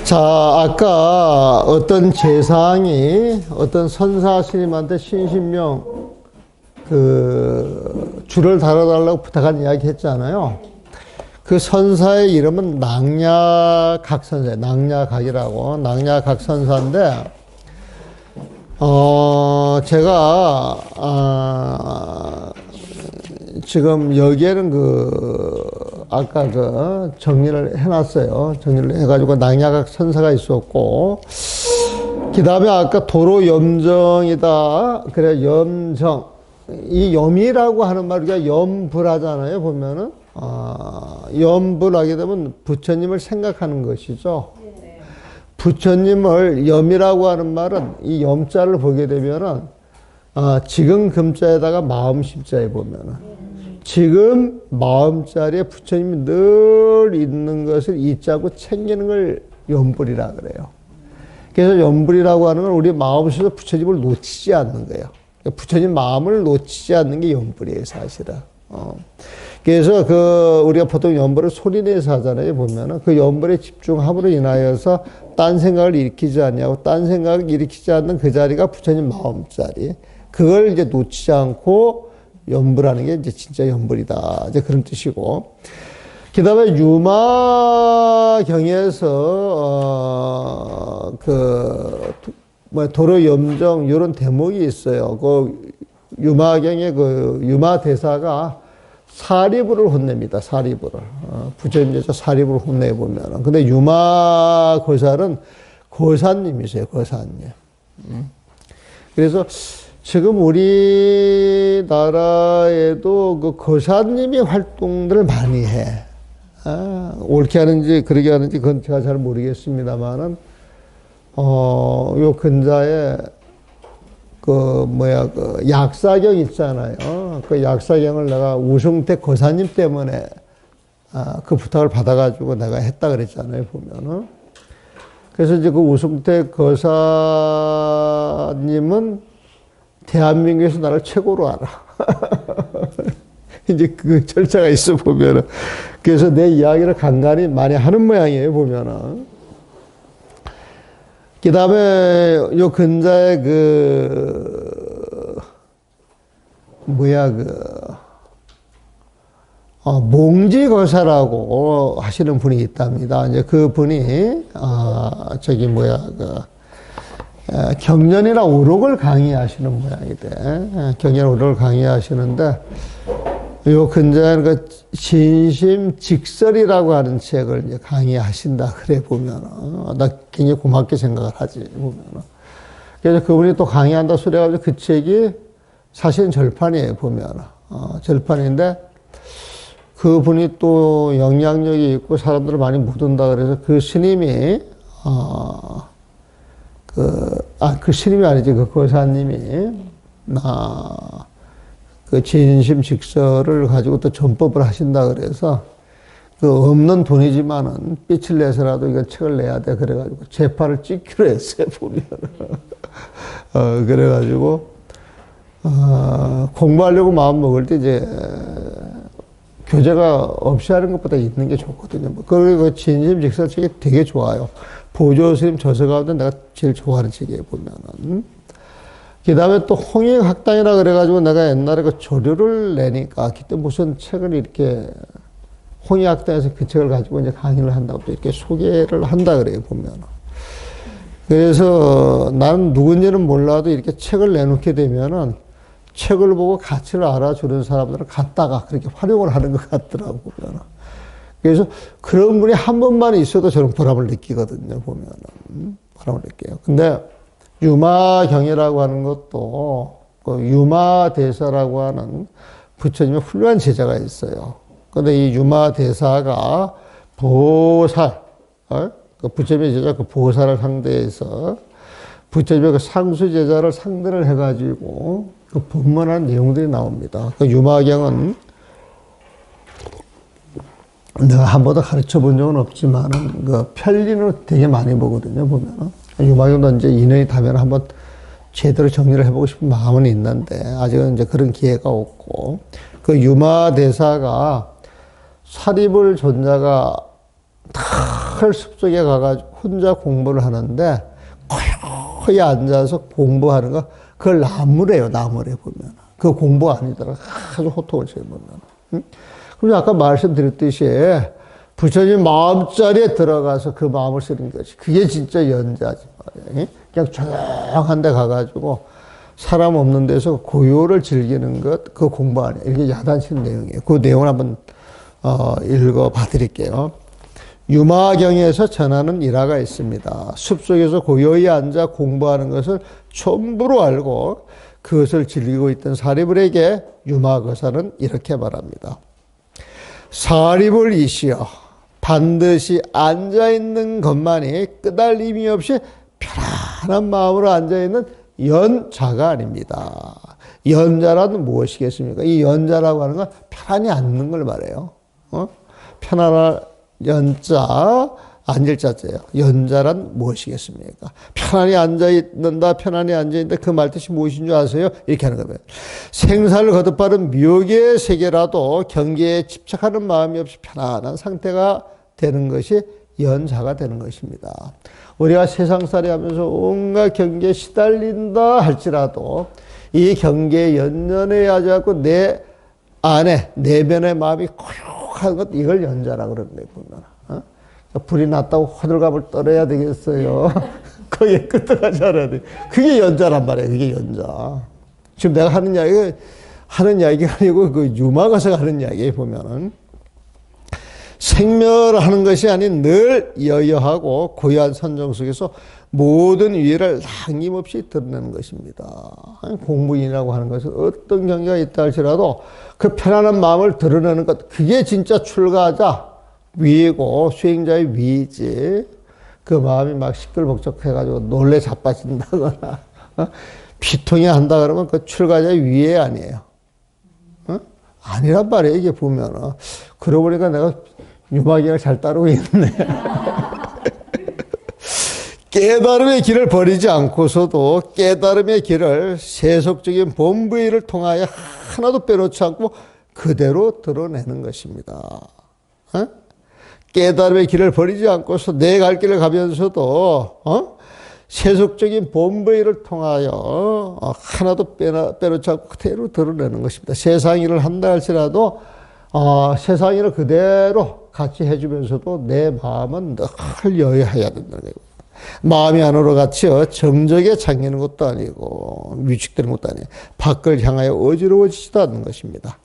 자, 아까 어떤 제사장이 어떤 선사 스님한테 신신명 줄을 달아달라고 부탁한 이야기 했잖아요. 그 선사의 이름은 낭야각 선사예요. 낭야각이라고. 낭야각 선사인데, 제가, 지금 여기에는 아까 정리를 해놨어요. 정리를 해가지고 낭야각 선사가 있었고, 그 다음에 아까 도로 염정이다. 그래, 염정. 이 염이라고 하는 말, 우리가 염불하잖아요, 보면은. 염불하게 되면 부처님을 생각하는 것이죠. 부처님을 염이라고 하는 말은 이 염자를 보게 되면은, 지금 금자에다가 마음 심자에 보면은, 지금 마음자리에 부처님이 늘 있는 것을 이자고 챙기는 걸 염불이라 그래요. 그래서 염불이라고 하는 건 우리 마음속에서 부처님을 놓치지 않는 거예요. 부처님 마음을 놓치지 않는 게 염불이에요, 사실은. 그래서 우리가 보통 염불을 소리내서 하잖아요, 보면은. 그 염불의 집중함으로 인하여서 딴 생각을 일으키지 않냐고, 딴 생각을 일으키지 않는 그 자리가 부처님 마음자리. 그걸 이제 놓치지 않고 염불하는 게 이제 진짜 염불이다. 이제 그런 뜻이고. 그 다음에 유마경에서, 도로 염정, 이런 대목이 있어요. 유마경의 유마대사가 사리부를 혼냅니다. 사리부를. 부처님 제자 사리부를 혼내보면. 근데 유마고살은 고사님이세요. 고사님. 그래서 지금 우리나라에도 고사님이 활동들을 많이 해. 옳게 하는지, 그러게 하는지, 그건 제가 잘 모르겠습니다만은, 요 근자에, 약사경 있잖아요. 그 약사경을 내가 우승택 고사님 때문에, 그 부탁을 받아가지고 내가 했다 그랬잖아요, 보면은. 그래서 이제 그 우승택 고사님은 대한민국에서 나를 최고로 알아. 이제 그 절차가 있어, 보면은. 그래서 내 이야기를 간간히 많이 하는 모양이에요, 보면은. 그 다음에 요 근자에 몽지거사라고 하시는 분이 있답니다. 이제 그 분이, 경전이나 오록을 강의하시는 모양이 돼. 경전 오록을 강의하시는데, 요 근자에는 진심직설이라고 하는 책을 이제 강의하신다. 그래, 보면은. 나 굉장히 고맙게 생각을 하지, 보면은. 그래서 그분이 또 강의한다 소리 해가지고 그 책이 사실은 절판이에요, 보면은. 절판인데, 그분이 또 영향력이 있고 사람들을 많이 묻은다. 그래서 그 스님이, 그 스님이 아니지, 그 고사님이, 그 진심직설을 가지고 또 전법을 하신다 그래서 그 없는 돈이지만은 빚을 내서라도 이거 책을 내야 돼. 그래가지고 재판을 찍기로 했어요, 보면은. 그래가지고, 공부하려고 마음 먹을 때 이제 교재가 없이 하는 것보다 있는 게 좋거든요. 그리고 진심직설 책이 되게 좋아요. 보조 스님 저서 가운데 내가 제일 좋아하는 책이에요, 보면은. 그 다음에 또 홍익학당이라 그래가지고 내가 옛날에 그 조류를 내니까 그때 무슨 책을 이렇게 홍익학당에서 그 책을 가지고 이제 강의를 한다고 또 이렇게 소개를 한다 그래요, 보면은. 그래서 나는 누군지는 몰라도 이렇게 책을 내놓게 되면은 책을 보고 가치를 알아주는 사람들은 갖다가 그렇게 활용을 하는 것 같더라고, 보면은. 그래서 그런 분이 한 번만 있어도 저는 보람을 느끼거든요, 보면은. 보람을 느껴요. 근데 유마경이라고 하는 것도 유마대사라고 하는 부처님의 훌륭한 제자가 있어요. 근데 이 유마대사가 보살, 부처님의 제자 그 보살을 상대해서 부처님의 그 상수 제자를 상대를 해가지고 그 법문한 내용들이 나옵니다. 그 유마경은 내가 한 번도 가르쳐 본 적은 없지만은 그 편리로 되게 많이 보거든요, 보면은. 유마경도 이제 인연이 닿으면 한번 제대로 정리를 해보고 싶은 마음은 있는데, 아직은 이제 그런 기회가 없고, 그 유마대사가 사리불 존자가 다 털 숲속에 가가지고 혼자 공부를 하는데 거의 앉아서 공부하는 거 그걸 나무래요. 나무래 보면 그 공부 아니더라. 아주 호통을 쳐요 보면. 응? 그럼 아까 말씀드렸듯이 부처님 마음자리에 들어가서 그 마음을 쓰는 것이 그게 진짜 연자지 말이야. 그냥 조용한 데 가가지고 사람 없는 데서 고요를 즐기는 것, 그 공부 아니에요. 이게 야단치는 내용이에요. 그 내용을 한번 읽어봐 드릴게요. 유마경에서 전하는 일화가 있습니다. 숲속에서 고요히 앉아 공부하는 것을 전부로 알고 그것을 즐기고 있던 사리불에게 유마거사는 이렇게 말합니다. 사리불 이시여, 반드시 앉아있는 것만이 끄달림이 없이 편안한 마음으로 앉아있는 연자가 아닙니다. 연자란 무엇이겠습니까? 이 연자라고 하는 건 편안히 앉는 걸 말해요. 편안한 연자, 앉을 자자예요. 연자란 무엇이겠습니까? 편안히 앉아있는다, 편안히 앉아있는다, 그 말뜻이 무엇인 줄 아세요? 이렇게 하는 거예요. 생사를 거듭하는 묘기의 세계라도 경계에 집착하는 마음이 없이 편안한 상태가 되는 것이 연자가 되는 것입니다. 우리가 세상살이 하면서 온갖 경계에 시달린다 할지라도 이 경계에 연연해 하자고 내 안에 내면의 마음이 고요한 것, 이걸 연자라고 그러는 거예요 보면. 불이 났다고 호들갑을 떨어야 되겠어요. 거기에 끄떡하지 않아야 돼. 그게 연자란 말이에요. 그게 연자. 지금 내가 하는 이야기가 아니고 그 유마가서가 하는 이야기에 보면은 생멸하는 것이 아닌 늘 여여하고 고요한 선정 속에서 모든 위를 남김없이 드러내는 것입니다. 공부인이라고 하는 것은 어떤 경계가 있다 할지라도 그 편안한 마음을 드러내는 것, 그게 진짜 출가자 위이고 수행자의 위이지. 그 마음이 막 시끌벅적해가지고 놀래 자빠진다거나 비통해 한다 그러면 그 출가자의 위에 아니에요. 아니란 말이에요. 이게 보면은. 그러고 보니까 내가 유마경을 잘 따르고 있네. 깨달음의 길을 버리지 않고서도 깨달음의 길을 세속적인 본부의 일을 통하여 하나도 빼놓지 않고 그대로 드러내는 것입니다. 깨달음의 길을 버리지 않고서 내 갈 길을 가면서도 세속적인 본부의 일을 통하여 하나도 빼놓지 않고 그대로 드러내는 것입니다. 세상 일을 한다 할지라도 세상 일을 그대로 같이 해주면서도 내 마음은 늘 여유해야 된다는 거예요. 마음이 안으로 같이 정적에 잠기는 것도 아니고 위축되는 것도 아니에요. 밖을 향하여 어지러워지지도 않는 것입니다.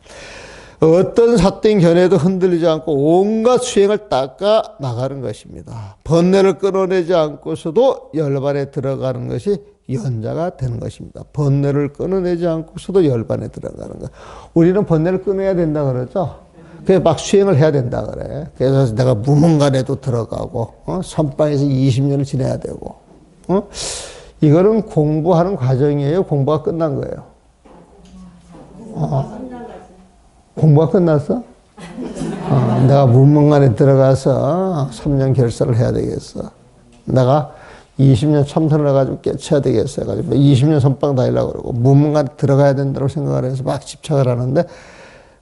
어떤 삿된 견해도 흔들리지 않고 온갖 수행을 닦아 나가는 것입니다. 번뇌를 끊어내지 않고서도 열반에 들어가는 것이 연자가 되는 것입니다. 번뇌를 끊어내지 않고서도 열반에 들어가는 것. 우리는 번뇌를 끊어야 된다 그러죠. 그래서 막 수행을 해야 된다 그래. 그래서 내가 무문간에도 들어가고 선방에서 20년을 지내야 되고 이거는 공부하는 과정이에요. 공부가 끝난 거예요. 공부가 끝났어? 내가 문문간에 들어가서 3년 결사를 해야 되겠어. 내가 20년 참선을 해가지고 깨쳐야 되겠어. 가지고 20년 선방 다니려고 그러고 문문간에 들어가야 된다고 생각을 해서 막 집착을 하는데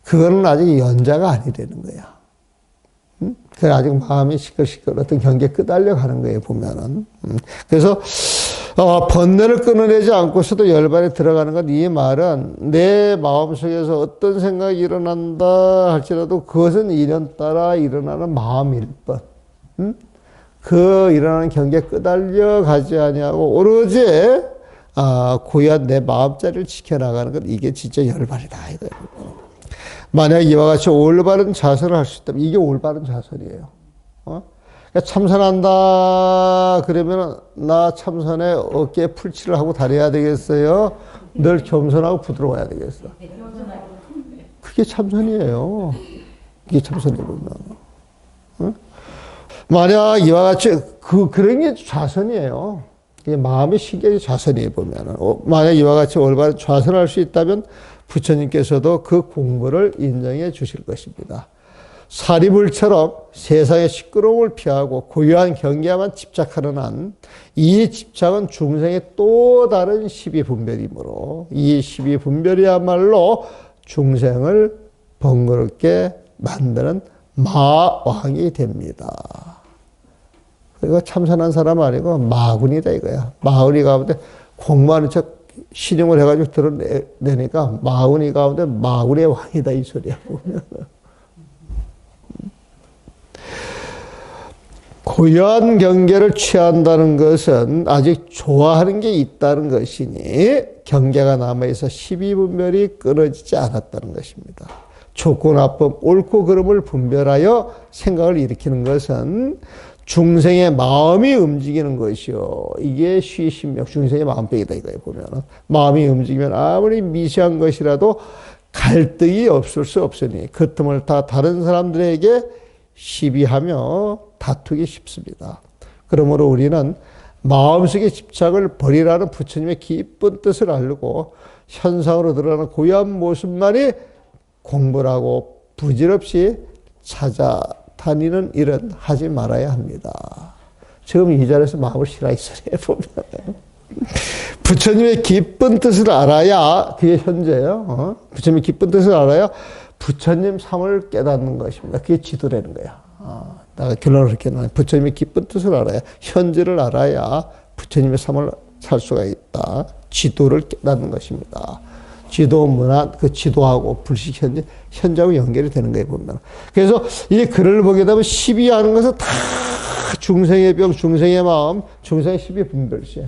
그거는 아직 연자가 아니라는 거야. 그 아직 마음이 시끌시끌 어떤 경계에 끄달려 가는 거예요, 보면은. 그래서, 번뇌를 끊어내지 않고서도 열반에 들어가는 것, 이 말은 내 마음속에서 어떤 생각이 일어난다 할지라도 그것은 인연 따라 일어나는 마음일 뿐. 그 일어나는 경계에 끄달려 가지 아니하고 오로지, 고요한 내 마음자리를 지켜나가는 것, 이게 진짜 열반이다, 이거예요. 만약 이와 같이 올바른 자세를 할 수 있다면 이게 올바른 자세이에요. 그러니까 참선한다 그러면 나 참선에 어깨에 풀칠을 하고 다녀야 되겠어요? 늘 겸손하고 부드러워야 되겠어? 그게 참선이에요. 이게 참선이구나. 만약 이와 같이 그런 게 좌선이에요. 마음의 신경이 좌선이에요 보면은. 만약 이와 같이 올바른 좌선을 할 수 있다면 부처님께서도 그 공부를 인정해 주실 것입니다. 사리불처럼 세상의 시끄러움을 피하고 고요한 경계에만 집착하는 한 이 집착은 중생의 또 다른 12분별이므로 이 12분별이야말로 중생을 번거롭게 만드는 마왕이 됩니다. 그러니까 참선한 사람 아니고 마군이다 이거야. 마군이 가운데 공부하는 척 신용을 해가지고 드러내니까 마군이 가운데 마군의 왕이다 이 소리야 보면. 고요한 경계를 취한다는 것은 아직 좋아하는 게 있다는 것이니 경계가 남아있어 시비분별이 끊어지지 않았다는 것입니다. 좋고 나쁨, 옳고 그름을 분별하여 생각을 일으키는 것은 중생의 마음이 움직이는 것이요. 이게 시신명, 중생의 마음병이다 이거에 보면은. 마음이 움직이면 아무리 미세한 것이라도 갈등이 없을 수 없으니 그 틈을 다 다른 사람들에게 시비하며 다투기 쉽습니다. 그러므로 우리는 마음속의 집착을 버리라는 부처님의 깊은 뜻을 알고 현상으로 드러나는 고요한 모습만이 공부를 하고 부질없이 찾아다니는 일은 하지 말아야 합니다. 지금 이 자리에서 마음을 실어 있으래 보면 부처님의 깊은 뜻을 알아야 그게 현재예요. 부처님의 깊은 뜻을 알아야 부처님 삶을 깨닫는 것입니다. 그게 지도라는 거야. 내가 결론을 이렇게 놔요. 부처님의 깊은 뜻을 알아야, 현재를 알아야 부처님의 삶을 살 수가 있다. 지도를 깨닫는 것입니다. 지도 문화, 그 지도하고 불식 현재, 현재하고 연결이 되는 거예요, 보면. 그래서 이 글을 보게 되면 시비하는 것은 다 중생의 병, 중생의 마음, 중생의 시비 분별시.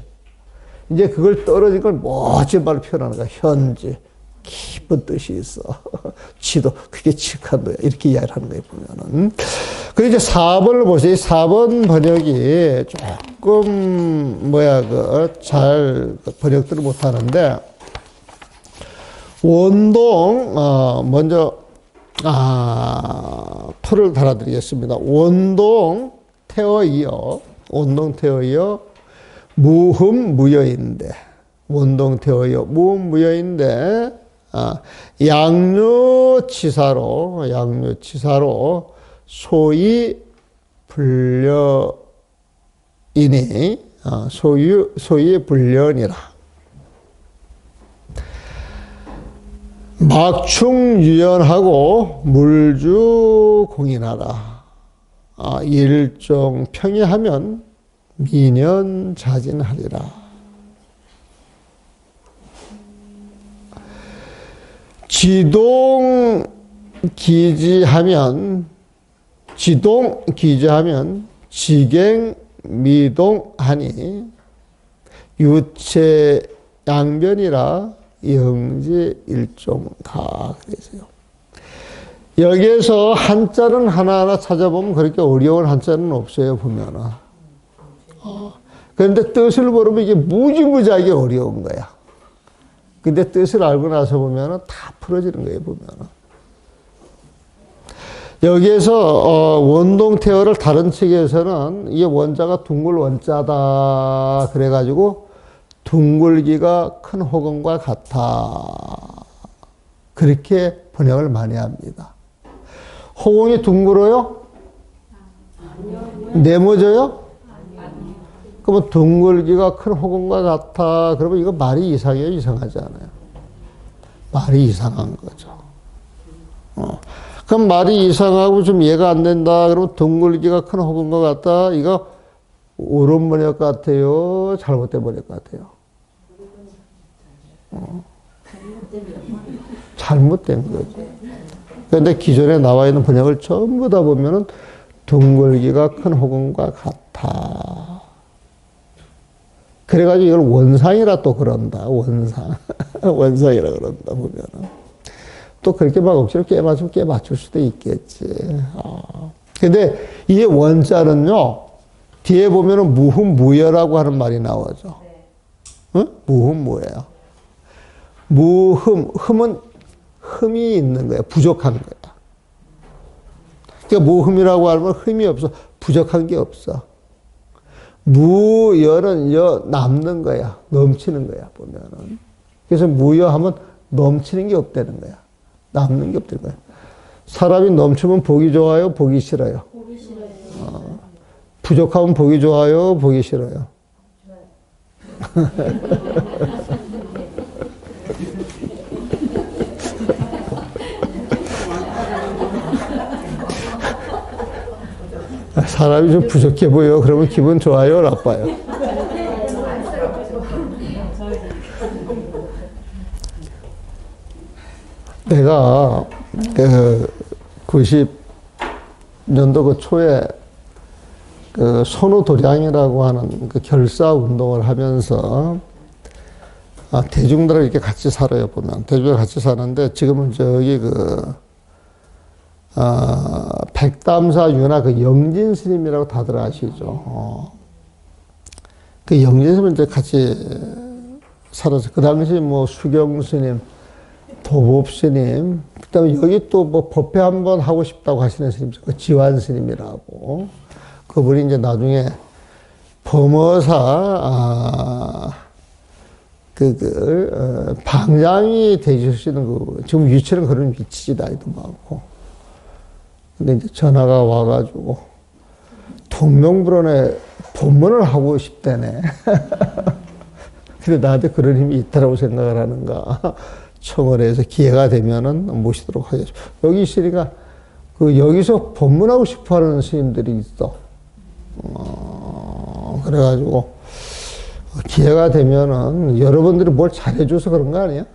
이제 그걸 떨어진 걸 멋진 말로 표현하는 거야. 현재. 깊은 뜻이 있어. 지도, 그게 직한도야. 이렇게 이야기를 하는 거예요, 보면은. 그리고 이제 4번을 보세요. 4번 번역이 조금, 잘 번역들을 못 하는데, 원동, 먼저, 토를 달아드리겠습니다. 원동 태어이어, 무흠 무여인데, 원동 태어이어, 무흠 무여인데, 양류치사로 소위 불려이니, 소위 불려니라. 막충유연하고 물주공인하라. 일종 평이하면 미련자진하리라. 지동기지하면 지갱미동하니 유체양변이라 영지일종가. 그래서요. 여기에서 한자는 하나하나 찾아보면 그렇게 어려운 한자는 없어요, 보면은. 그런데 뜻을 모르면 이게 무지무지하게 어려운 거야. 근데 뜻을 알고 나서 보면은 다 풀어지는 거예요, 보면은. 여기에서, 원동태어를 다른 책에서는 이게 원자가 둥글 원자다. 그래가지고 둥글기가 큰 호건과 같아. 그렇게 번역을 많이 합니다. 호공이 둥글어요? 네모져요? 그러면 둥글기가 큰 호공과 같아. 그러면 이거 말이 이상해요? 이상하지 않아요? 말이 이상한 거죠. 그럼 말이 이상하고 좀 이해가 안 된다. 그러면 둥글기가 큰 호공과 같다. 이거 옳은 번역 같아요? 잘못된 번역 같아요? 잘못된 거죠. 그런데 기존에 나와 있는 번역을 전부 다 보면은 둥글기가 큰 호공과 같아. 그래가지고 이걸 원상이라 또 그런다. 원상. 원상이라 그런다, 보면은. 또 그렇게 막 억지로 깨맞추면 깨맞출 수도 있겠지. 근데 이 원자는요, 뒤에 보면은 무흠무여라고 하는 말이 나오죠. 응? 무흠무여요. 흠은 흠이 있는 거야. 부족한 거야. 그러니까 무흠이라고 하면 흠이 없어. 부족한 게 없어. 무여는 남는 거야. 넘치는 거야, 보면은. 그래서 무여하면 넘치는 게 없다는 거야. 남는 게 없다는 거야. 사람이 넘치면 보기 좋아요? 보기 싫어요? 보기 싫어요. 부족하면 보기 좋아요? 보기 싫어요? 사람이 좀 부족해 보여. 그러면 기분 좋아요, 나빠요? 내가 90년도 그 초에 그 선우도량이라고 하는 그 결사 운동을 하면서 대중들을 이렇게 같이 살아요, 보면. 대중들 같이 사는데 지금은 저기 백담사 유나 그 영진 스님이라고 다들 아시죠? 그 영진 스님은 이제 같이 살아서 그 당시 뭐 수경 스님, 도법 스님, 그 다음에 여기 또 뭐 법회 한번 하고 싶다고 하시는 스님, 그 지환 스님이라고. 그분이 이제 나중에 범어사, 방장이 되시는 그, 지금 위치는 그런 위치지, 나이도 많고. 근데 이제 전화가 와가지고, 통명불원에 법문을 하고 싶다네. 근데 나한테 그런 힘이 있다라고 생각을 하는가. 청원에서 기회가 되면은 모시도록 하겠습니다. 여기 있으니까, 여기서 법문하고 싶어 하는 스님들이 있어. 그래가지고, 기회가 되면은 여러분들이 뭘 잘해줘서 그런 거 아니야?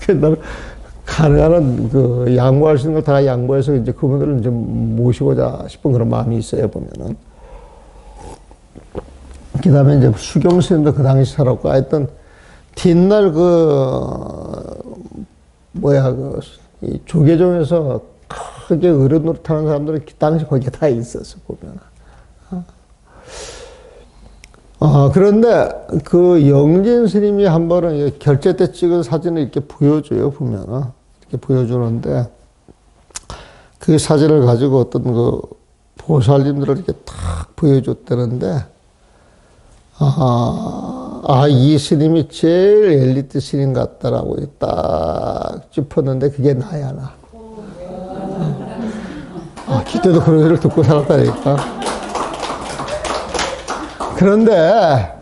나는 가능한 양보할 수 있는 걸 다 양보해서 이제 그분들을 좀 모시고자 싶은 그런 마음이 있어요, 보면은. 그 다음에 이제 수경 스님도 그 당시 살았고, 하여튼, 뒷날 이 조계종에서 크게 어른으로 타는 사람들은 그 당시 거기에 다 있었어, 보면. 그런데 그 영진 스님이 한 번은 결제 때 찍은 사진을 이렇게 보여줘요, 보면. 이렇게 보여주는데, 그 사진을 가지고 어떤 보살님들을 이렇게 탁 보여줬다는데, 이 스님이 제일 엘리트 스님 같다라고 딱 짚었는데, 그게 나야, 나. 그때도 그런 소리를 듣고 살았다니까. 그런데,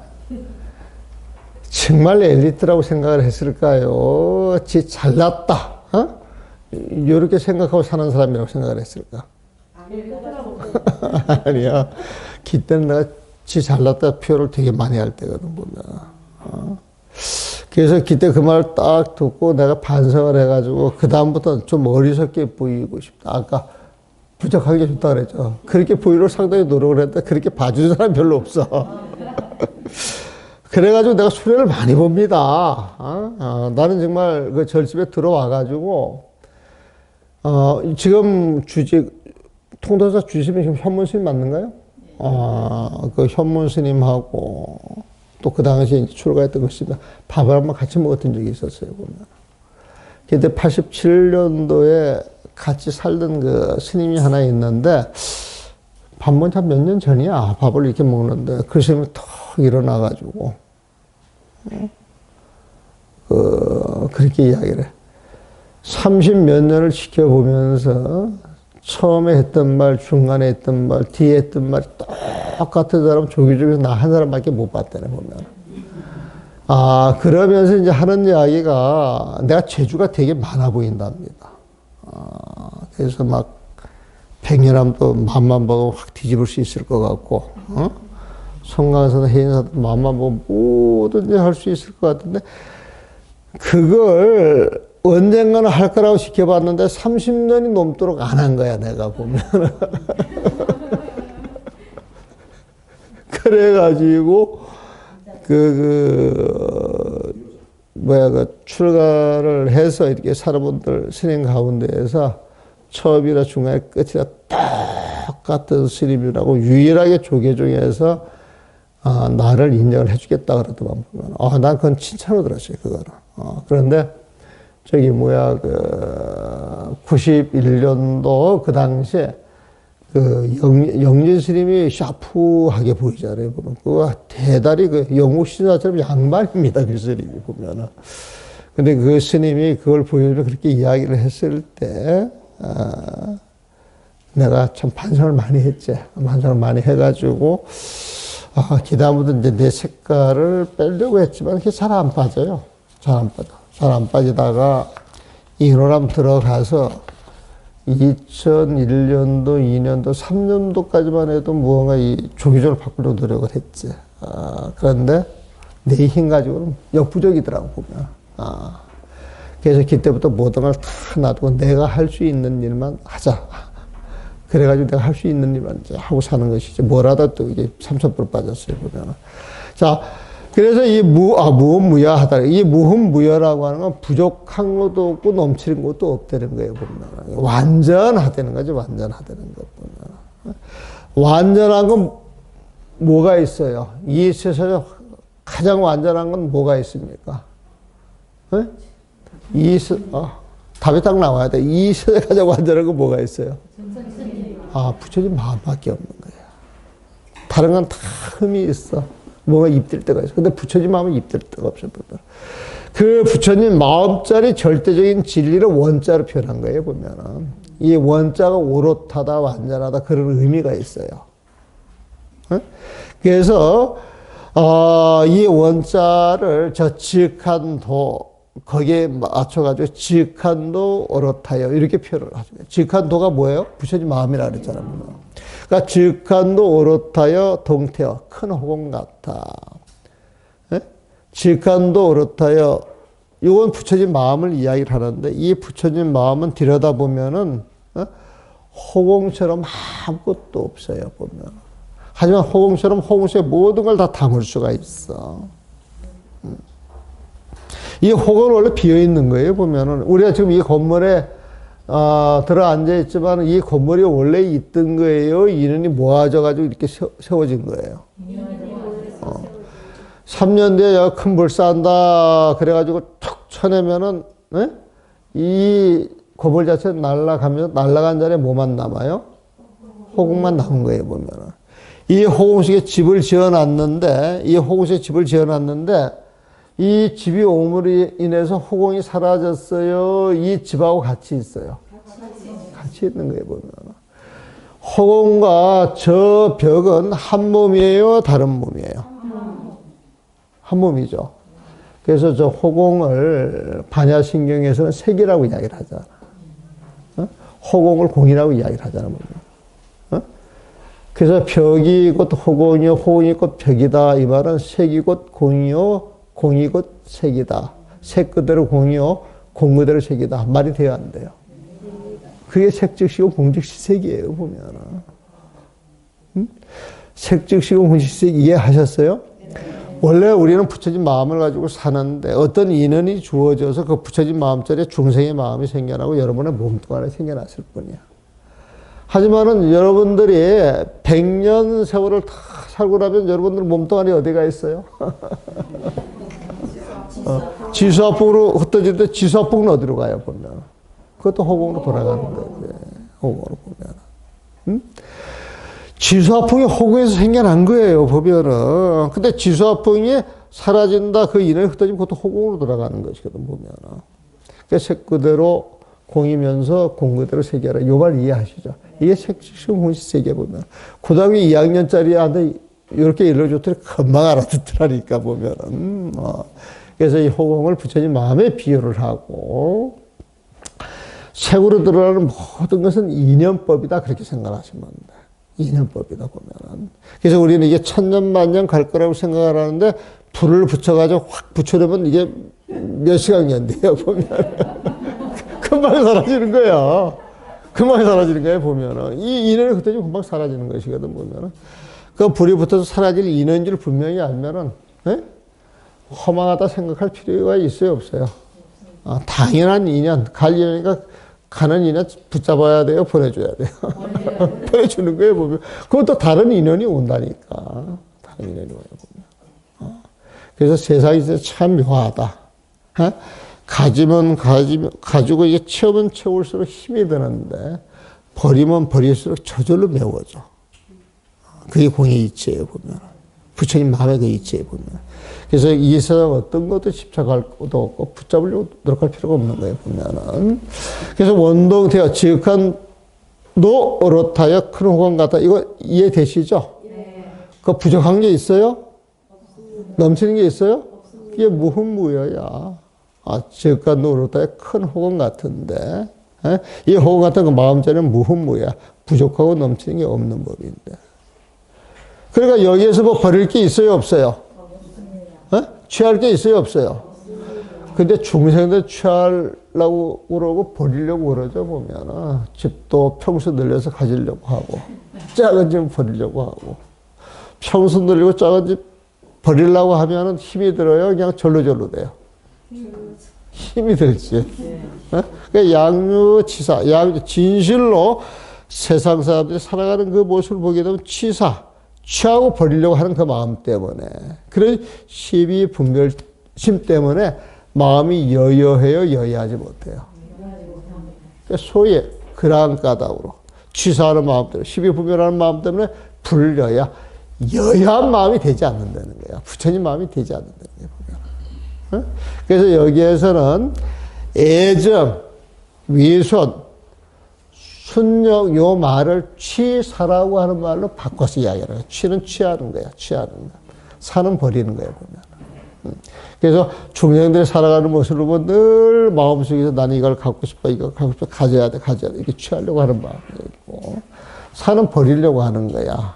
정말 엘리트라고 생각을 했을까요? 지 잘났다. 이렇게 생각하고 사는 사람이라고 생각을 했을까? 아니야. 그때는 내가 지 잘났다 표현을 되게 많이 할 때거든, 보면. 그래서 그때 그 말을 딱 듣고 내가 반성을 해가지고, 그다음부터는 좀 어리석게 보이고 싶다. 아까 부족하게 좋다 그랬죠. 그렇게 보이려고 상당히 노력을 했는데, 그렇게 봐주는 사람이 별로 없어. 그래가지고 내가 수련을 많이 봅니다. 나는 정말 그 절집에 들어와가지고, 지금 통도사 주심이 지금 현문스님 맞는가요? 그 현문스님하고, 또 그 당시에 이제 출가했던 것입니다. 밥을 한번 같이 먹었던 적이 있었어요, 보면. 그때 87년도에 같이 살던 그 스님이 하나 있는데, 밥 먹은 지 몇 년 전이야. 밥을 이렇게 먹는데, 그 스님이 턱 일어나가지고, 그렇게 이야기를 해. 30몇 년을 지켜보면서, 처음에 했던 말, 중간에 했던 말, 뒤에 했던 말이 똑같은 사람 조기중에서 나 한 사람밖에 못 봤다네, 보면. 그러면서 이제 하는 이야기가 내가 재주가 되게 많아 보인답니다. 그래서 막 백년함도 마음만 보고 확 뒤집을 수 있을 것 같고, 성강사도 해인사도 마음만 보고 뭐든지 할 수 있을 것 같은데, 그걸 언젠가는 할 거라고 지켜봤는데 30년이 넘도록 안 한 거야, 내가 보면. 그래가지고, 출가를 해서 이렇게 사람분들 스님 가운데에서 처음이나 중간에 끝이나 똑같은 스님이라고 유일하게 조계종에서 나를 인정을 해주겠다 그러더만 보면. 난 그건 칭찬으로 들었어요, 그거는. 그런데, 91년도 그 당시에 영진 스님이 샤프하게 보이잖아요, 보면. 그거 대단히 영웅신사처럼 양반입니다, 그 스님이 보면은. 근데 그 스님이 그걸 보여주면 그렇게 이야기를 했을 때, 내가 참 반성을 많이 했지. 반성을 많이 해가지고, 그다음부터 이제 내 색깔을 빼려고 했지만 그게 잘 안 빠져요. 잘 안 빠져. 잘 안 빠지다가 인호람 들어가서 2001년도, 2년도, 3년도까지만 해도 무언가 이 조기적으로 바꾸려고 노력을 했지. 그런데 내 힘 가지고는 역부족이더라고, 보면. 그래서 그때부터 모든 걸 다 놔두고 내가 할 수 있는 일만 하자. 그래가지고 내가 할 수 있는 일만 이제 하고 사는 것이지. 뭘 하다 또 이게 3,000% 빠졌어요, 보면. 자, 그래서 이 무엇무야하다. 이 무흠무여라고 하는 건 부족한 것도 없고 넘치는 것도 없다는 거예요, 보면. 완전하다는 거지, 완전하다는 것 보면. 완전한 건 뭐가 있어요? 이 세상에 가장 완전한 건 뭐가 있습니까? 답이 딱 나와야 돼. 이 세상에 가장 완전한 건 뭐가 있어요? 부처님 마음밖에 없는 거예요. 다른 건 다 흠이 있어. 뭐가 입댈 데가 있어. 근데 부처님 마음은 입댈 데가 없어요. 그 부처님 마음짜리 절대적인 진리를 원자로 표현한 거예요, 보면은. 이 원자가 오롯하다, 완전하다, 그런 의미가 있어요. 그래서, 이 원자를 저 지극한 도, 거기에 맞춰가지고 지극한 도 오롯하여 이렇게 표현을 하죠. 지극한 도가 뭐예요? 부처님 마음이라 그랬잖아요. 그러니까 지극한 도 오롯하여 동태어 큰 호공 같아. 지극한 도 오롯하여 이건 부처님 마음을 이야기를 하는데 이 부처님 마음은 들여다보면은 호공처럼 아무것도 없어요, 보면. 하지만 호공처럼 호공 속에 모든 걸 다 담을 수가 있어. 이 호공은 원래 비어있는 거예요, 보면은. 우리가 지금 이 건물에, 들어 앉아있지만 이 건물이 원래 있던 거예요? 인연이 모아져가지고 이렇게 세워진 거예요. 3년 뒤에 여기 큰 불 싼다. 그래가지고 툭 쳐내면은, 이 건물 자체는 날아가면, 날아간 자리에 뭐만 남아요? 호공만 남은 거예요, 보면은. 이 호공 속에 집을 지어놨는데, 이 집이 오므로 인해서 호공이 사라졌어요. 이 집하고 같이 있어요. 같이 있는 거예요, 보면. 호공과 저 벽은 한 몸이에요? 다른 몸이에요? 한 몸이죠. 그래서 저 호공을 반야신경에서는 색이라고 이야기를 하잖아. 호공을 공이라고 이야기를 하잖아, 보면. 그래서 벽이 곧 호공이요, 호공이 곧 벽이다. 이 말은 색이 곧 공이요, 공이 곧 색이다. 색 그대로 공이요, 공 그대로 색이다. 말이 돼야 안 돼요. 그게 색즉시고 공즉시 색이에요, 보면. 색즉시고 공즉시 색 이해하셨어요? 원래 우리는 부처님 마음을 가지고 사는데 어떤 인연이 주어져서 그 부처님 마음자리에 중생의 마음이 생겨나고 여러분의 몸뚱아리 생겨났을 뿐이야. 하지만은 여러분들이 100년 세월을 다 살고 나면 여러분들 몸뚱아리 어디가 있어요? 지수합봉으로 흩어질 때 지수합봉은 어디로 가요, 보면? 그것도 호공으로 돌아가는 거예요. 호공으로 보면. 지수합봉이 호공에서 생겨난 거예요, 보면은. 근데 지수합봉이 사라진다, 그 인연이 흩어지면 그것도 호공으로 돌아가는 것이거든, 보면은. 그러니까 색 그대로 공이면서 공 그대로 세계라. 요 말 이해하시죠? 이게 색시공 공시 세계 보면. 고등학교 2학년짜리한테 이렇게 일러줬더니 금방 알아듣더라니까, 보면은. 그래서 이 호공을 부처님 마음에 비유를 하고, 색으로 드러나는 모든 것은 인연법이다. 그렇게 생각하시면 돼. 인연법이다, 보면은. 그래서 우리는 이게 천년만년 갈 거라고 생각을 하는데, 불을 붙여가지고 확 붙여놓으면 이게 몇 시간이 돼요, 보면. 금방 사라지는 거야. 금방 사라지는 거야, 보면은. 이 인연이 그때 좀 금방 사라지는 것이거든, 보면은. 그 불이 붙어서 사라질 인연인 줄 분명히 알면은, 허망하다 생각할 필요가 있어요, 없어요? 당연한 인연, 갈 인연이니까 가는 인연 붙잡아야 돼요, 보내줘야 돼요? 보내주는 거예요, 보면. 그것도 다른 인연이 온다니까. 다른 인연이 와요, 보면. 그래서 세상이 진짜 참 묘하다. 가지고 이게 채우면 채울수록 힘이 드는데, 버리면 버릴수록 저절로 메워져. 그게 공의 이치예요, 보면. 부처님 마음의 그 이치예요, 보면. 그래서 이 세상 어떤 것도 집착할 것도 없고, 붙잡으려고 노력할 필요가 없는 거예요, 보면은. 그래서 원동태가 지극한 도 오롯하여 큰 호강 같다. 이거 이해되시죠? 네. 그 부족한 게 있어요? 없습니다. 넘치는 게 있어요? 없습니다. 그게 무흠무여야. 지극한 도 오롯하여 큰 호강 같은데, 에? 이 호흡 같은 그 마음자리는 무흠무야. 부족하고 넘치는 게 없는 법인데. 그러니까 여기에서 뭐 버릴 게 있어요, 없어요? 에? 취할 게 있어요, 없어요? 근데 중생들 취하려고 그러고 버리려고 그러죠, 보면은. 집도 평수 늘려서 가지려고 하고, 작은 집 버리려고 하고, 평수 늘리고 작은 집 버리려고 하면은 힘이 들어요? 그냥 절로절로 돼요? 힘이 들지. 그러니까 양유치사, 진실로 세상 사람들이 살아가는 그 모습을 보게 되면 치사, 취하고 버리려고 하는 그 마음 때문에, 그런 시비분별심 때문에 마음이 여여해요, 여여하지 못해요. 그러니까 소위 그러한 까닭으로 취사하는 마음 때문에, 시비분별하는 마음 때문에 불여야, 여여한 마음이 되지 않는다는 거야. 부처님 마음이 되지 않는다는 거야. 그래서 여기에서는 애정, 위손, 순력, 요 말을 취사라고 하는 말로 바꿔서 이야기하는 거야. 취는 취하는 거야. 취하는 거야. 사는 버리는 거야, 보면. 그래서 중생들이 살아가는 모습을 보면 늘 마음속에서 나는 이걸 갖고 싶어, 이걸 갖고 싶어, 가져야 돼, 가져야 돼. 이렇게 취하려고 하는 마음이 있고, 사는 버리려고 하는 거야.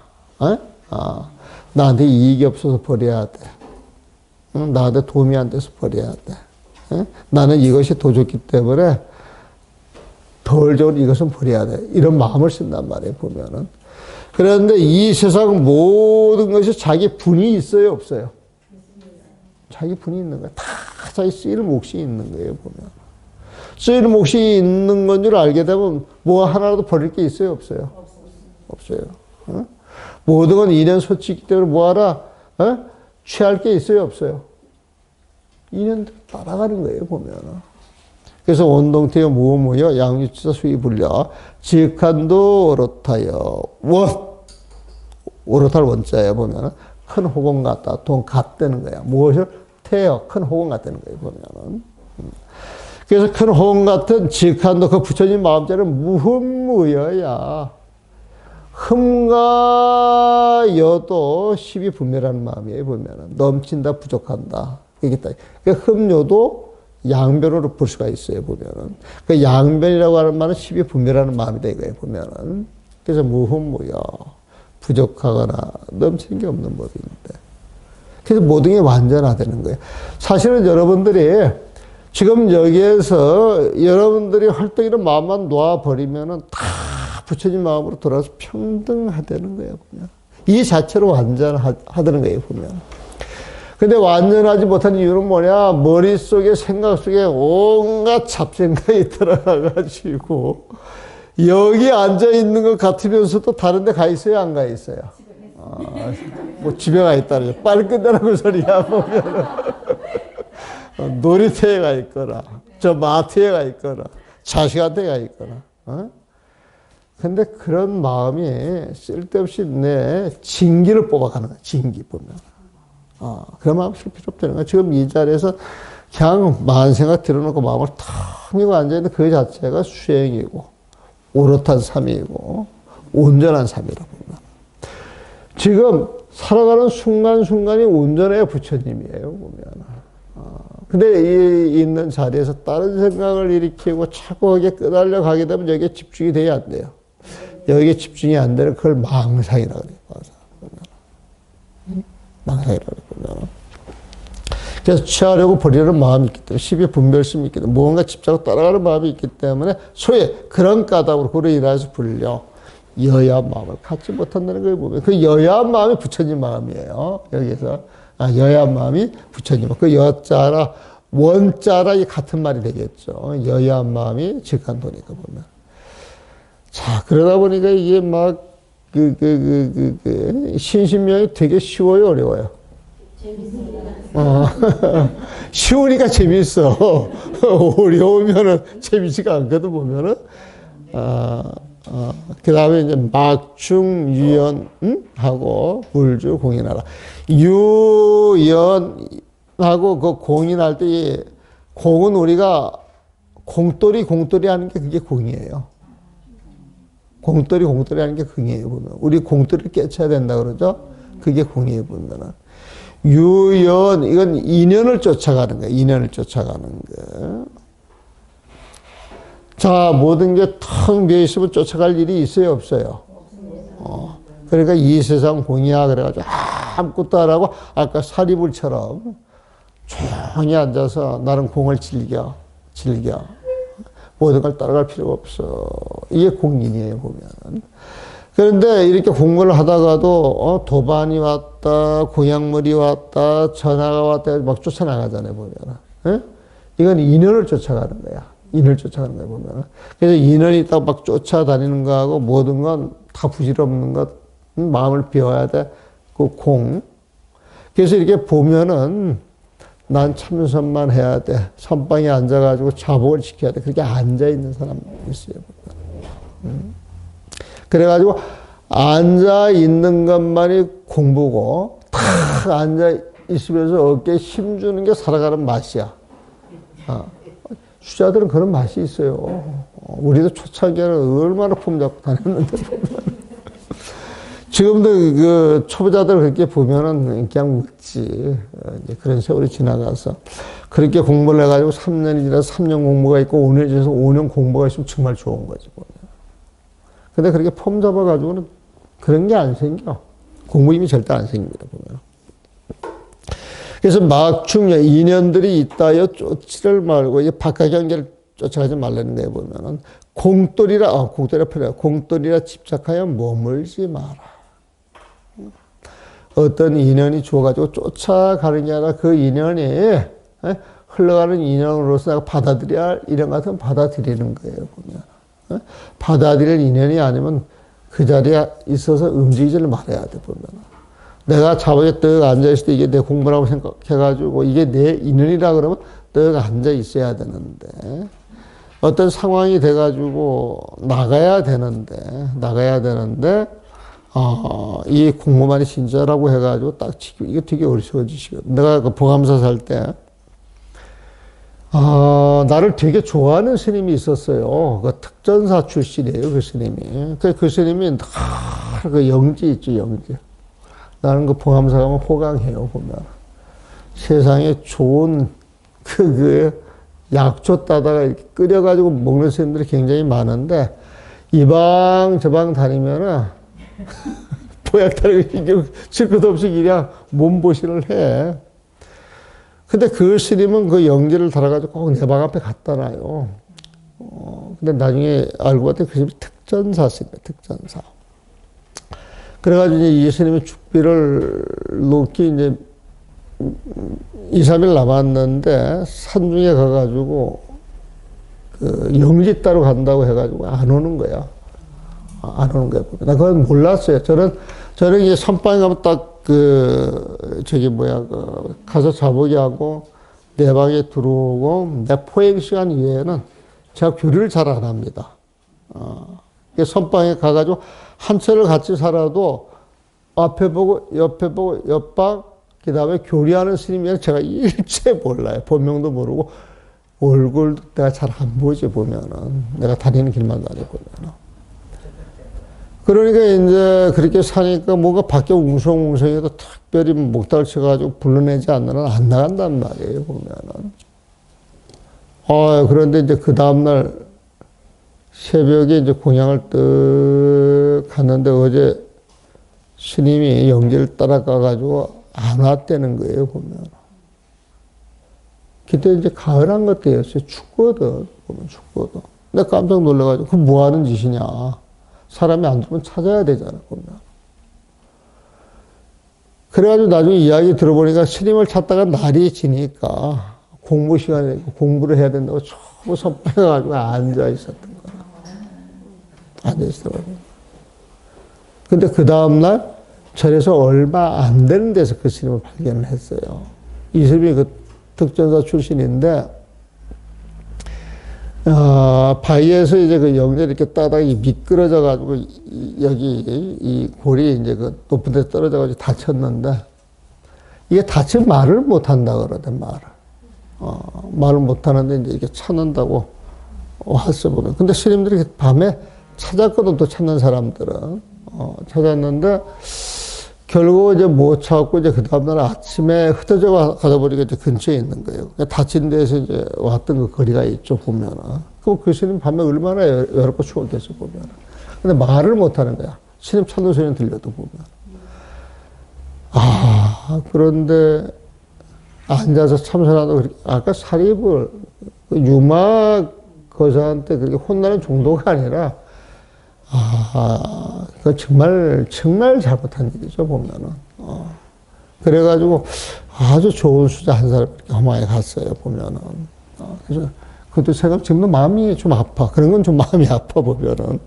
나한테 이익이 없어서 버려야 돼. 나한테 도움이 안 돼서 버려야 돼. 나는 이것이 더 좋기 때문에 덜 좋은 이것은 버려야 돼. 이런 마음을 쓴단 말이에요, 보면은. 그런데 이 세상 모든 것이 자기 분이 있어요, 없어요? 자기 분이 있는 거야. 다 자기 쓰일 몫이 있는 거예요, 보면. 쓰일 몫이 있는 건 줄 알게 되면 뭐 하나라도 버릴 게 있어요, 없어요? 없어요. 모든 건 인연 소치이기 때문에 뭐 하나, 취할 게 있어요, 없어요? 인연 따라가는 거예요, 보면. 그래서 온동태여 무엇무여 양유치사 수의불려 직한도 오롯하여 오롯할 원자에 보면 큰 호공 같다. 돈 같다는 거야. 무엇을? 태여 큰 호공 같다는 거예요, 보면은. 그래서 큰 호공 같은 직한도 그 부처님 마음자리는 무흠무여야 흠과 여도 시비분별하는 마음이에요, 보면은. 넘친다, 부족한다. 이게 딱. 그 흠요도 양변으로 볼 수가 있어요, 보면은. 그 양변이라고 하는 말은 시비분별하는 마음이다, 이거예요, 보면은. 그래서 무흠무여. 부족하거나 넘치는 게 없는 법인데. 그래서 모든 게 완전하다는 거예요. 사실은 여러분들이 지금 여기에서 여러분들이 활동이는 마음만 놓아버리면은 다 부처님 마음으로 돌아서 평등하다는 거예요, 보면. 이 자체로 완전하다는 거예요, 보면. 근데 완전하지 못한 이유는 뭐냐? 머릿속에, 생각 속에 온갖 잡생각이 들어가가지고, 여기 앉아있는 것 같으면서도 다른 데 가 있어요, 안 가 있어요? 뭐 집에 가 있다는 거. 빨리 끝내라고 소리야, 보면은. 놀이터에 가 있거나, 저 마트에 가 있거나, 자식한테 가 있거나, 근데 그런 마음이 쓸데없이 내 진기를 뽑아가는 거야, 진기 보면. 그런 마음 쓸 필요 없다는 거야. 지금 이 자리에서 그냥 마음 생각 들어놓고 마음을 탁 밀고 앉아있는 그 자체가 수행이고, 오롯한 삶이고, 온전한 삶이라고 보면. 지금 살아가는 순간순간이 온전해야 부처님이에요, 보면. 근데 이 있는 자리에서 다른 생각을 일으키고 자꾸 거기에 끄달려 가게 되면 여기에 집중이 돼야 안 돼요. 여기에 집중이 안 되는 그걸 망상이라고 그래요. 망상이라고 그래요. 그래서 취하려고 버리려는 마음이 있기 때문에, 시비분별심이 있기 때문에, 무언가 집착하고 따라가는 마음이 있기 때문에, 소위 그런 까닭으로 그로 인해서 불려 여야한 마음을 갖지 못한다는 걸 보면, 그 여야한 마음이 부처님 마음이에요. 여기서. 여야한 마음이 부처님. 그 여자라, 원자라 이 같은 말이 되겠죠. 여야한 마음이 직한도니까 보면. 자, 그러다 보니까 이게 막, 신신명이 되게 쉬워요, 어려워요? 쉬우니까 재밌어. 어려우면은 재밌지가 않거든, 보면은. 그 다음에 이제 막중, 유연, 하고, 물주, 공인하라. 유연하고 그 공인할 때, 공은 우리가 공돌이 하는 게 그게 공이에요. 공돌이 하는 게 공이에요, 보면. 우리 공돌이를 깨쳐야 된다 그러죠? 그게 공이에요, 보면은. 유연, 이건 인연을 쫓아가는 거예요. 인연을 쫓아가는 거. 자, 모든 게 텅 비어 있으면 쫓아갈 일이 있어요, 없어요? 그러니까 이 세상 공이야 그래가지고 아무것도 안 하고 아까 사리불처럼 조용히 앉아서 나는 공을 즐겨. 모든 걸 따라갈 필요가 없어. 이게 공인이에요, 보면은. 그런데 이렇게 공부를 하다가도 도반이 왔다, 공약물이 왔다, 전화가 왔다 막 쫓아나가잖아요, 보면은. 예? 이건 인연을 쫓아가는 거야. 인을 쫓아가는 거야, 보면은. 그래서 인연이 있다고 막 쫓아다니는 거하고 모든 건 다 부질없는 것, 마음을 비워야 돼. 그 공. 그래서 이렇게 보면은 난 참선만 해야 돼. 선방에 앉아가지고 자복을 지켜야 돼. 그렇게 앉아있는 사람 있어요. 그래가지고 앉아있는 것만이 공부고 탁 앉아있으면서 어깨에 힘주는 게 살아가는 맛이야. 수자들은 그런 맛이 있어요. 우리도 초창기에는 얼마나 폼 잡고 다녔는데 보면. 지금도 그 초보자들 그렇게 보면은 그냥 웃지. 이제 그런 세월이 지나가서. 그렇게 공부를 해가지고 3년이 지나서 3년 공부가 있고 5년이 지나서 5년 공부가 있으면 정말 좋은 거지, 보면. 근데 그렇게 폼 잡아가지고는 그런 게 안 생겨. 공부 힘이 절대 안 생깁니다, 보면. 그래서 막중년, 인연들이 있다여 쫓지를 말고, 이 바깥경계를 쫓아가지 말라는데 보면은, 공돌이라 필요해. 공돌이라 집착하여 머물지 마라. 어떤 인연이 주어가지고 쫓아가는 게 아니라 그 인연이, 흘러가는 인연으로서 내가 받아들여야 할 인연 같은 받아들이는 거예요, 보면. 받아들일 인연이 아니면 그 자리에 있어서 움직이지를 말아야 돼, 보면. 내가 자복에 떡 앉아있을 때 이게 내 공부라고 생각해가지고 이게 내 인연이라 그러면 떡 앉아있어야 되는데, 어떤 상황이 돼가지고 나가야 되는데, 이 공부만이 진짜라고 해가지고 딱 지키고, 이게 되게 어려워지시거든. 내가 그 보감사 살 때, 나를 되게 좋아하는 스님이 있었어요. 그 특전사 출신이에요, 그 스님이. 그 스님이 그 영지 있죠, 영지. 나는 그 보감사 가면 호강해요, 보면. 세상에 좋은 그 약초 따다가 이렇게 끓여가지고 먹는 스님들이 굉장히 많은데, 이 방 저 방 다니면은, 보약 다니고 칠 것 없이 그냥 몸보신을 해. 근데 그 스님은 그 영지를 달아가지고 꼭 내 방 앞에 갖다 놔요. 근데 나중에 알고 봤더니 그 스님이 특전사입니다, 특전사. 그래가지고 이제 이 스님이 죽비를 놓기 이제 2, 3일 남았는데 산중에 가가지고 그 영지 따로 간다고 해가지고 안 오는 거야. 안 오는 거야. 나 그건 몰랐어요. 저는 이제 선방에 가면 딱 가서 자보기 하고 내 방에 들어오고 내 포행 시간 이외에는 제가 교류를 잘 안 합니다. 선방에 가가지고 한 채를 같이 살아도 앞에 보고 옆에 보고 옆방 그 다음에 교류하는 스님이면 제가 일체 몰라요. 본명도 모르고 얼굴도 내가 잘 안 보지, 보면은. 내가 다니는 길만 다니보면은. 그러니까 이제 그렇게 사니까 뭔가 밖에 웅성웅성해도 특별히 목닥을 쳐가지고 불러내지 않는 한 안 나간단 말이에요, 보면은. 그런데 이제 그 다음날 새벽에 이제 공양을 떡 갔는데 어제 스님이 영지를 따라가가지고 안 왔다는 거예요, 보면. 그때 이제 가을한 것 때였어요. 춥거든, 보면 춥거든. 내가 깜짝 놀라가지고, 그 뭐 하는 짓이냐. 사람이 안 들으면 찾아야 되잖아, 보면. 그래가지고 나중에 이야기 들어보니까 스님을 찾다가 날이 지니까 공부 시간에 공부를 해야 된다고 전부 선배가지고 앉아 있었던 거야. 앉아 있었거든. 근데 그 다음날 절에서 얼마 안 되는 데서 그 스님을 발견을 했어요. 이 스님이 그 특전사 출신인데, 바위에서 이제 그 영재를 이렇게 따다가 미끄러져가지고, 여기, 이 골이 이제 그 높은 데 떨어져가지고 다쳤는데, 이게 다치면 말을 못 한다 그러대, 말을. 말을 못 하는데 이제 이렇게 찾는다고 왔어, 보면. 근데 스님들이 밤에 찾았거든, 또 찾는 사람들은. 찾았는데, 결국 이제 못 찾고 이제 그 다음날 아침에 흩어져 가다 보니까 이제 근처에 있는 거예요. 다친 데에서 이제 왔던 그 거리가 있죠, 보면은. 그럼 그 스님 밤에 얼마나 외롭고 추웠겠어, 보면. 근데 말을 못 하는 거야. 스님 찾는 소리는 들려도 보면. 그런데 앉아서 참선하다, 아까 사립을 유마 거사한테 그렇게 혼나는 정도가 아니라, 그 정말 잘못한 일이죠, 보면은. 그래가지고 아주 좋은 수자 한 사람이 험하게 갔어요, 보면은. 그래서 그것도 제가 지금도 마음이 좀 아파. 그런 건 좀 마음이 아파, 보면은.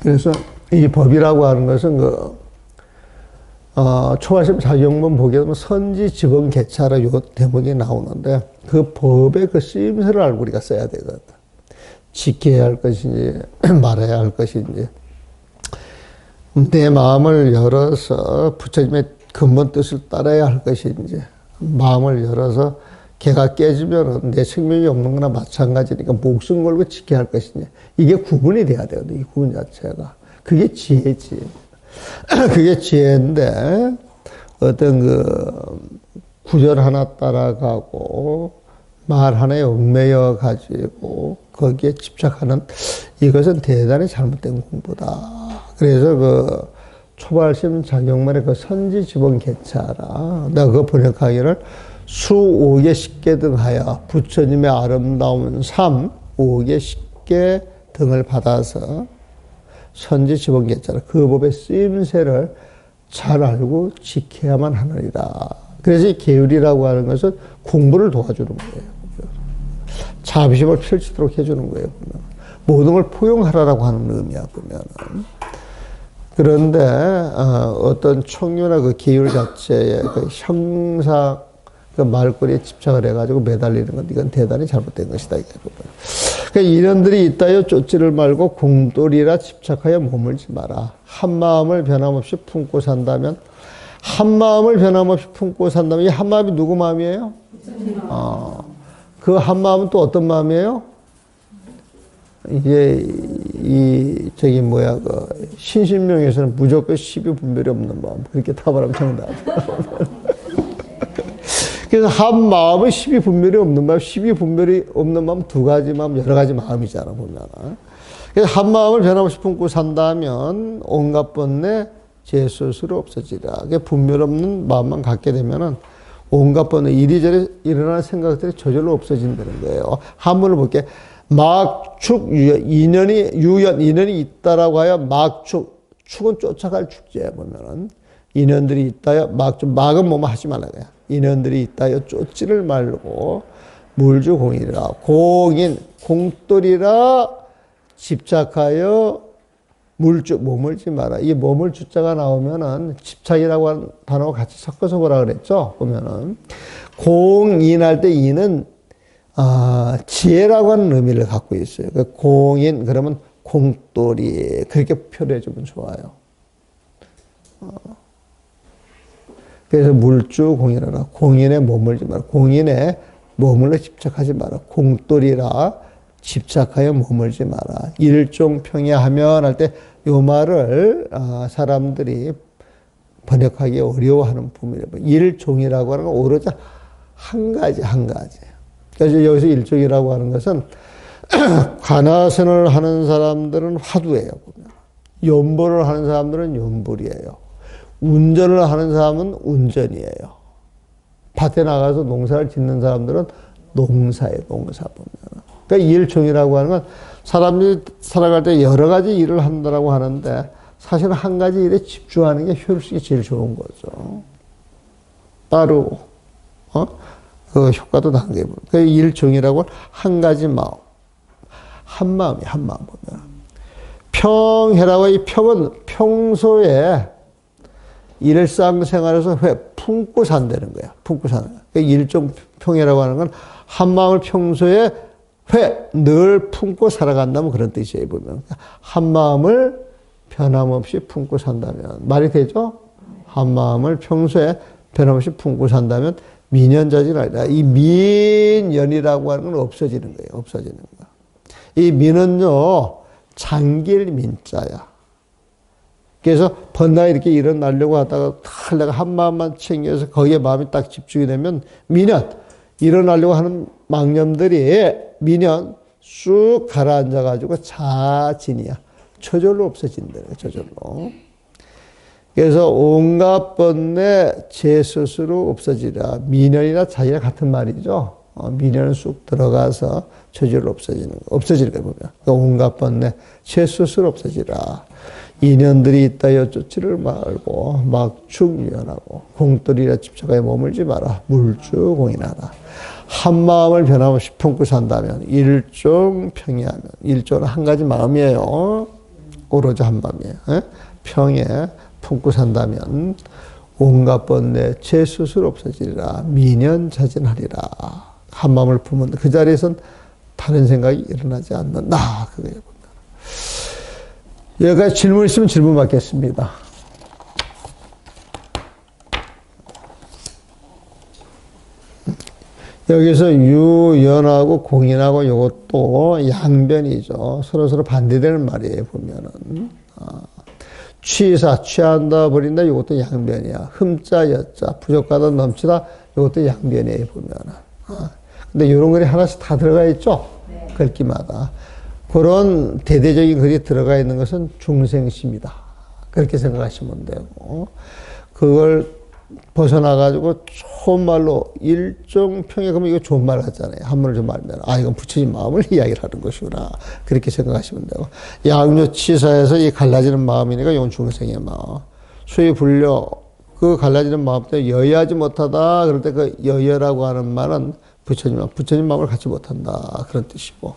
그래서 이 법이라고 하는 것은 초발심 자경본 보게 되면 선지 지번 개차라 요 대목이 나오는데 그 법의 그 쓰임새를 알고 우리가 써야 되거든. 지켜야 할 것인지 말해야 할 것인지 내 마음을 열어서 부처님의 근본 뜻을 따라야 할 것인지 마음을 열어서 개가 깨지면 내 생명이 없는 거나 마찬가지니까 목숨 걸고 지켜야 할 것인지 이게 구분이 돼야 되거든. 이 구분 자체가. 그게 지혜지. 그게 지혜인데 어떤 구절 하나 따라가고 말 하나에 얽매여 가지고 거기에 집착하는 이것은 대단히 잘못된 공부다. 그래서 초발심 자경만의 선지 지번 개차라. 내가 그거 번역하기를 수오개 십계 등하여 부처님의 아름다운 삶 오개 십계 등을 받아서 선지 지번 개차라. 그 법의 쓰임새를 잘 알고 지켜야만 하느니라. 그래서 이 계율이라고 하는 것은 공부를 도와주는 거예요. 자비심을 펼치도록 해주는 거예요. 보면. 모든 걸 포용하라라고 하는 의미야, 보면은. 그런데, 어떤 총유나 그 계율 자체의 그 형상, 그 말거리에 집착을 해가지고 매달리는 건 이건 대단히 잘못된 것이다. 이게 그러니까 인연들이 있다여 쫓지를 말고 공돌이라 집착하여 머물지 마라. 한 마음을 변함없이 품고 산다면, 한 마음을 변함없이 품고 산다면, 이 한 마음이 누구 마음이에요? 그 한 마음은 또 어떤 마음이에요? 이게, 신신명에서는 무조건 시비분별이 없는 마음. 그렇게 타바람 정답. 그래서 한 마음은 시비분별이 없는 마음, 시비분별이 없는 마음 두 가지 마음, 여러 가지 마음이잖아, 보면. 그래서 한 마음을 변함없이 품고 산다면 온갖 번뇌 제스스로 없어지라. 분별 없는 마음만 갖게 되면은 온갖 번뇌 이리저리 일어나는 생각들이 저절로 없어진다는 거예요. 한문을 볼게. 막축 유연, 인연이 있다라고 하여 막축, 축은 쫓아갈 축제야, 보면은. 인연들이 있다여 막은 뭐만 하지 말라 그래. 인연들이 있다여 쫓지를 말고 물주 공인이라. 공돌이라 집착하여 머물지 마라. 이 머물 주자가 나오면은 집착이라고 하는 단어와 같이 섞어서 보라 그랬죠. 보면은 공인할 때 인은 지혜라고 하는 의미를 갖고 있어요. 공인 그러면 공돌이 그렇게 표현해 주면 좋아요. 그래서 물주 공인하라. 공인에 머물지 마라. 공인에 머물러 집착하지 마라. 공돌이라 집착하여 머물지 마라. 일종평야하면 할 때 요 말을 사람들이 번역하기 어려워하는 부분이에요. 일종이라고 하는 건 오로지 한 가지. 그래서 여기서 일종이라고 하는 것은 관화선을 하는 사람들은 화두예요. 연보를 하는 사람들은 연불이에요. 운전을 하는 사람은 운전이에요. 밭에 나가서 농사를 짓는 사람들은 농사예요. 농사 보면. 그러니까 일종이라고 하는 건 사람들이 살아갈 때 여러 가지 일을 한다라고 하는데 사실 한 가지 일에 집중하는 게 효율성이 제일 좋은 거죠. 따로 그 효과도 나게 보면. 그 일종이라고 한 가지 마음. 한 마음 보면. 평해라고 이 평은 평소에 일상생활에서 품고 산다는 거야. 품고 사는 거야. 일종 평이라고 하는 건 한 마음을 평소에 늘 품고 살아간다면 그런 뜻이에요. 보면 한 마음을 변함없이 품고 산다면 말이 되죠? 한 마음을 평소에 변함없이 품고 산다면 민연자질이 아니라 이 민연이라고 하는 건 없어지는 거예요. 없어지는 거. 이 민은요 장길 민자야. 그래서 번나 이렇게 일어나려고 하다가 한 마음만 챙겨서 거기에 마음이 딱 집중이 되면 민연. 일어나려고 하는 망념들이 미년 쑥 가라앉아가지고 자진이야. 저절로 없어진다. 저절로. 그래서 온갖 번뇌 제 스스로 없어지라. 미련이나 자진이나 같은 말이죠. 미련은 쑥 들어가서 저절로 없어지는 거 보면. 온갖 번뇌 제 스스로 없어지라. 인연들이 있다여 쫓지를 말고 막축유연하고 공돌이라 집착하여 머물지 마라. 물주공인하라. 한 마음을 변함없이 품고 산다면 일종 평이하면, 일종은 한 가지 마음이에요. 오로지 한 마음이에요. 평에 품고 산다면 온갖 번뇌 제 스스로 없어지리라. 미련자진하리라. 한 마음을 품은 그 자리에선 다른 생각이 일어나지 않는다. 그거예요. 여기까지 질문 있으면 질문 받겠습니다. 여기서 유연하고 공인하고 이것도 양변이죠. 서로 반대되는 말이에요, 보면은. 취사, 취한다, 버린다, 이것도 양변이야. 흠자, 여자, 부족하다, 넘치다, 이것도 양변이에요, 보면은. 근데 이런 글이 하나씩 다 들어가 있죠? 네. 글귀마다. 그런 대대적인 글이 들어가 있는 것은 중생심이다. 그렇게 생각하시면 되고, 그걸 벗어나가지고 좋은 말로 일종평에, 그러면 이거 좋은 말 하잖아요. 한문을 좀 알면, 이건 부처님 마음을 이야기를 하는 것이구나. 그렇게 생각하시면 되고, 양묘치사에서 이 갈라지는 마음이니까 이건 중생의 마음. 수의 불려, 그 갈라지는 마음 때문에 여의하지 못하다. 그럴 때 그 여의라고 하는 말은 부처님 마음을 갖지 못한다. 그런 뜻이고.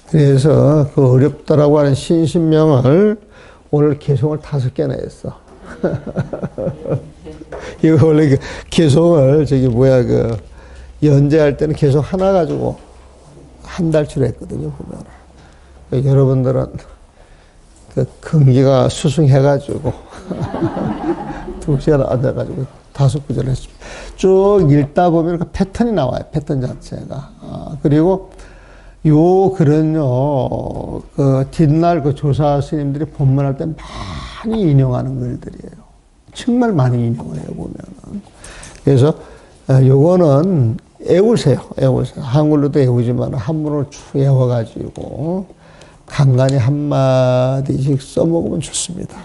그래서 그 어렵다라고 하는 신신명을 오늘 개송을 5개나 했어. 이거 원래 개송을 연재할 때는 개송 하나 가지고 한 달치로 했거든요, 보면. 그러니까 여러분들은 그 금기가 수승해가지고 2시간 앉아가지고 5구절 했습니다. 쭉 읽다 보면 그 패턴이 나와요, 패턴 자체가. 그리고 요 글은요, 그 뒷날 그 조사 스님들이 법문할 때 많이 인용하는 글들이에요. 정말 많이 인용을 해요, 보면은. 그래서 요거는 애우세요. 한글로도 애우지만 한문으로 쭉 외워가지고 간간히 한마디씩 써먹으면 좋습니다.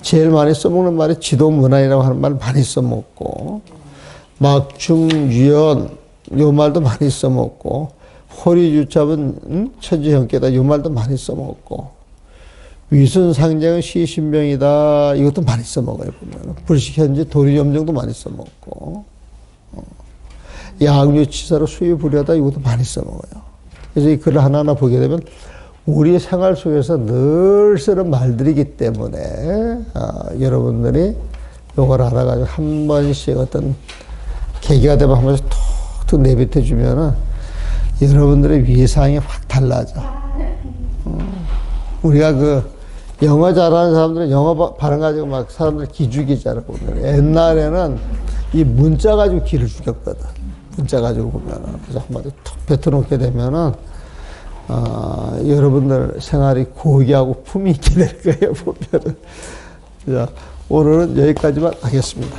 제일 많이 써먹는 말이 지도문안이라고 하는 말 많이 써먹고, 막중유연 요 말도 많이 써먹고, 호리주잡은 천지형께다 요 말도 많이 써먹고, 위선상쟁은 시신명이다 이것도 많이 써먹어요, 보면. 불식현지 도리염정도 많이 써먹고, 양유치사로 수유불여다 이것도 많이 써먹어요. 그래서 이 글을 하나하나 보게 되면 우리 생활 속에서 늘 쓰는 말들이기 때문에 여러분들이 요걸 알아가지고 한 번씩 어떤 계기가 되면 한 번씩 툭툭 내뱉어 주면은 여러분들의 위상이 확 달라져. 우리가 그 영어 잘하는 사람들은 영어 발음 가지고 막 사람들 기죽이잖아, 보면. 옛날에는 이 문자 가지고 기를 죽였거든. 문자 가지고 보면은. 그래서 한마디 툭 뱉어놓게 되면은, 여러분들 생활이 고귀하고 품이 있게 될 거예요, 보면은. 자, 오늘은 여기까지만 하겠습니다.